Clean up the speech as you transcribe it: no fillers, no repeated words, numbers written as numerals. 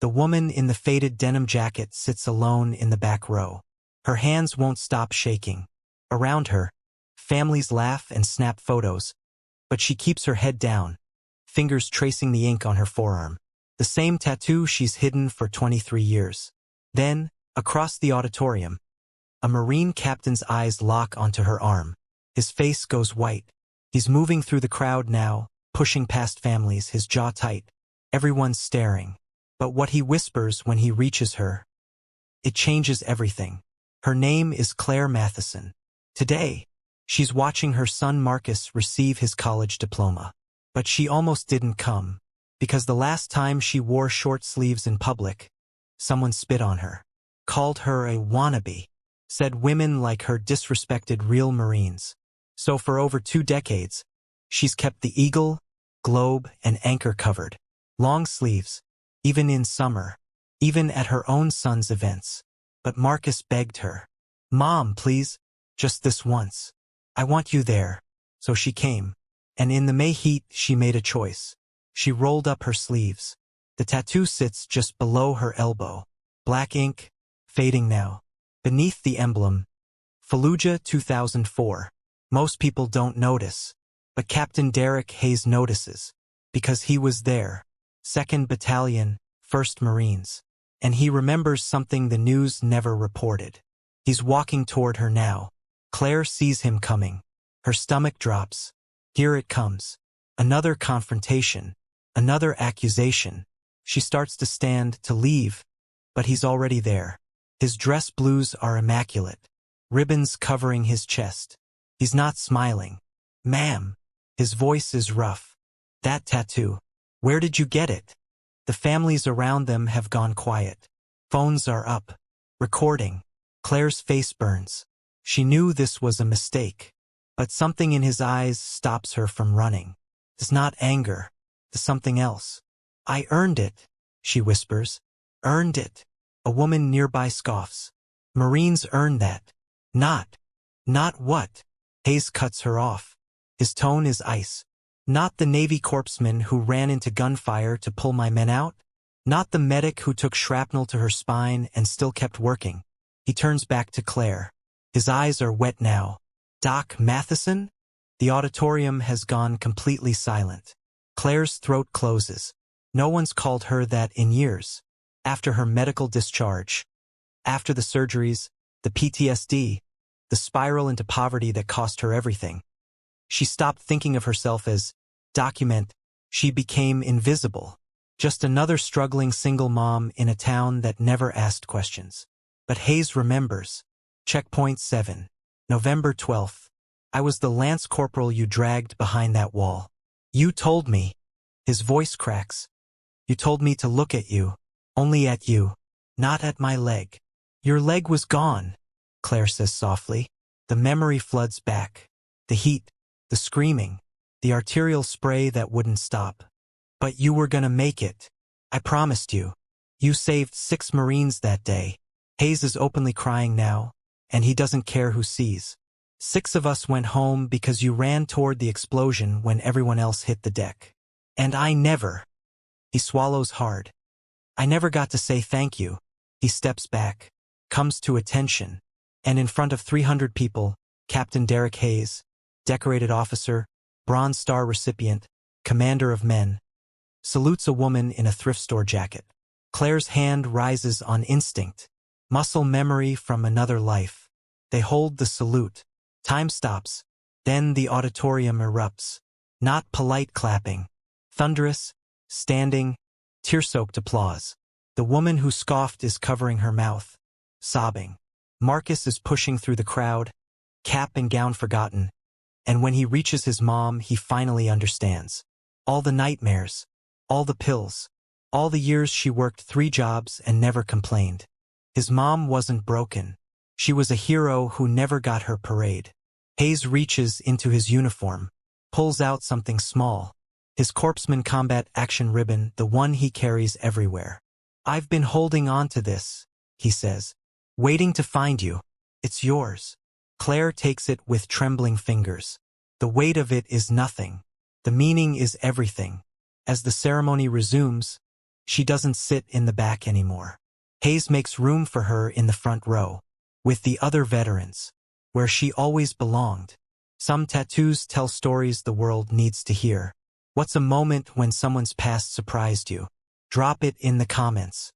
The woman in the faded denim jacket sits alone in the back row. Her hands won't stop shaking. Around her, families laugh and snap photos, but she keeps her head down, fingers tracing the ink on her forearm. The same tattoo she's hidden for 23 years. Then, across the auditorium, a Marine captain's eyes lock onto her arm. His face goes white. He's moving through the crowd now, pushing past families, his jaw tight. Everyone's staring. But what he whispers when he reaches her, it changes everything. Her name is Claire Matheson. Today, she's watching her son Marcus receive his college diploma. But she almost didn't come, because the last time she wore short sleeves in public, someone spit on her, called her a wannabe, said women like her disrespected real Marines. So for over 2 decades, she's kept the Eagle, Globe, and Anchor covered. Long sleeves, even in summer, even at her own son's events. But Marcus begged her, "Mom, please, just this once. I want you there." So she came. And in the May heat, she made a choice. She rolled up her sleeves. The tattoo sits just below her elbow. Black ink, fading now. Beneath the emblem, Fallujah 2004. Most people don't notice, but Captain Derek Hayes notices, because he was there. 2nd Battalion, 1st Marines. And he remembers something the news never reported. He's walking toward her now. Claire sees him coming. Her stomach drops. Here it comes. Another confrontation. Another accusation. She starts to stand to leave, but he's already there. His dress blues are immaculate. Ribbons covering his chest. He's not smiling. "Ma'am." His voice is rough. "That tattoo. Where did you get it?" The families around them have gone quiet. Phones are up. Recording. Claire's face burns. She knew this was a mistake. But something in his eyes stops her from running. It's not anger. It's something else. "I earned it," she whispers. "Earned it." A woman nearby scoffs. "Marines earn that." Not what?" Hayes cuts her off. His tone is ice. "Not the Navy corpsman who ran into gunfire to pull my men out? Not the medic who took shrapnel to her spine and still kept working." He turns back to Claire. His eyes are wet now. "Doc Matheson?" The auditorium has gone completely silent. Claire's throat closes. No one's called her that in years. After her medical discharge. After the surgeries, the PTSD, the spiral into poverty that cost her everything. She stopped thinking of herself as document. She became invisible. Just another struggling single mom in a town that never asked questions. But Hayes remembers. Checkpoint 7. November 12th. "I was the lance corporal you dragged behind that wall. You told me." His voice cracks. "You told me to look at you. Only at you. Not at my leg." "Your leg was gone," Claire says softly. The memory floods back. The heat, the screaming, the arterial spray that wouldn't stop. "But you were gonna make it. I promised you. You saved 6 Marines that day." Hayes is openly crying now, and he doesn't care who sees. "6 of us went home because you ran toward the explosion when everyone else hit the deck. And I never." He swallows hard. "I never got to say thank you." He steps back, comes to attention, and in front of 300 people, Captain Derek Hayes, decorated officer, Bronze Star recipient, commander of men, salutes a woman in a thrift store jacket. Claire's hand rises on instinct, muscle memory from another life. They hold the salute. Time stops. Then the auditorium erupts. Not polite clapping. Thunderous, standing, tear-soaked applause. The woman who scoffed is covering her mouth, sobbing. Marcus is pushing through the crowd, cap and gown forgotten, and when he reaches his mom, he finally understands. All the nightmares, all the pills, all the years she worked 3 jobs and never complained. His mom wasn't broken. She was a hero who never got her parade. Hayes reaches into his uniform, pulls out something small. His Corpsman Combat Action ribbon, the one he carries everywhere. "I've been holding on to this," he says. "Waiting to find you. It's yours." Claire takes it with trembling fingers. The weight of it is nothing. The meaning is everything. As the ceremony resumes, She doesn't sit in the back anymore. Hayes makes room for her in the front row, with the other veterans, where she always belonged. Some tattoos tell stories the world needs to hear. What's a moment when someone's past surprised you? Drop it in the comments.